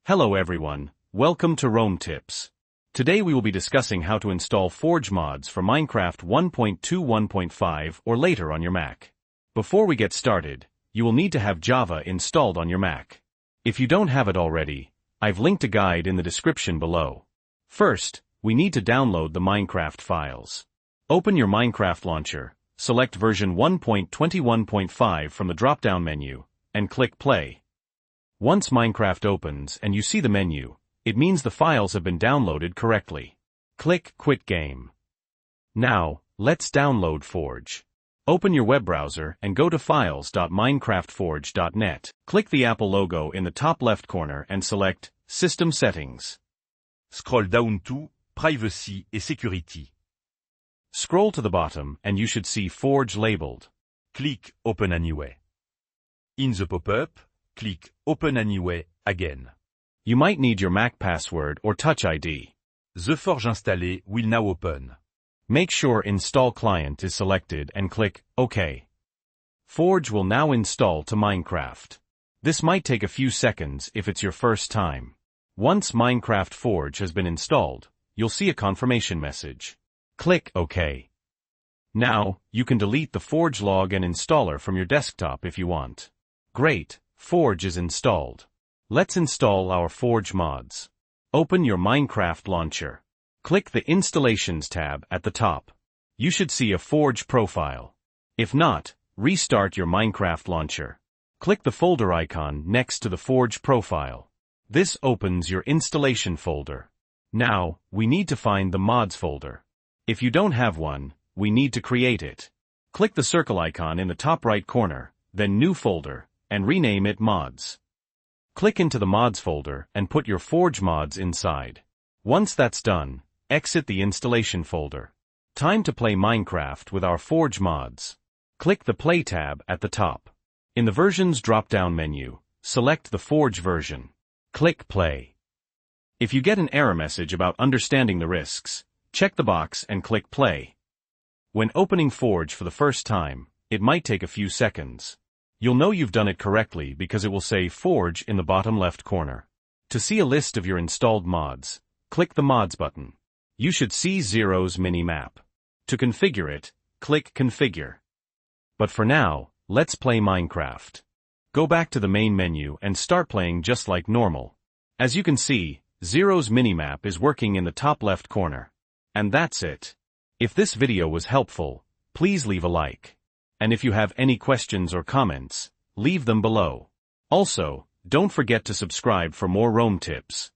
Hello everyone, welcome to Rome Tips. Today we will be discussing how to install Forge mods for Minecraft 1.2.1.5 or later on your Mac. Before we get started, you will need to have Java installed on your Mac. If you don't have it already, I've linked a guide in the description below. First, we need to download the Minecraft files. Open your Minecraft launcher, select version 1.21.5 from the drop-down menu, and click play. Once Minecraft opens and you see the menu, it means the files have been downloaded correctly. Click Quit Game. Now, let's download Forge. Open your web browser and go to files.minecraftforge.net. Click the Apple logo in the top left corner and select System Settings. Scroll down to Privacy et Security. Scroll to the bottom and you should see Forge labeled. Click Open Anyway. In the pop-up, click Open Anyway again. You might need your Mac password or Touch ID. The Forge installé will now open. Make sure Install Client is selected and click OK. Forge will now install to Minecraft. This might take a few seconds if it's your first time. Once Minecraft Forge has been installed, you'll see a confirmation message. Click OK. Now, you can delete the Forge log and installer from your desktop if you want. Great, Forge is installed. Let's install our Forge mods. Open your Minecraft launcher. Click the Installations tab at the top. You should see a Forge profile. If not, restart your Minecraft launcher. Click the folder icon next to the Forge profile. This opens your installation folder. Now, we need to find the mods folder. If you don't have one, we need to create it. Click the circle icon in the top right corner, then New Folder, and rename it Mods. Click into the Mods folder and put your Forge mods inside. Once that's done, exit the installation folder. Time to play Minecraft with our Forge mods. Click the Play tab at the top. In the Versions drop-down menu, select the Forge version. Click Play. If you get an error message about understanding the risks, check the box and click Play. When opening Forge for the first time, it might take a few seconds. You'll know you've done it correctly because it will say Forge in the bottom left corner. To see a list of your installed mods, click the Mods button. You should see Zero's mini-map. To configure it, click Configure. But for now, let's play Minecraft. Go back to the main menu and start playing just like normal. As you can see, Zero's mini-map is working in the top left corner. And that's it. If this video was helpful, please leave a like. And if you have any questions or comments, leave them below. Also, don't forget to subscribe for more Rome tips.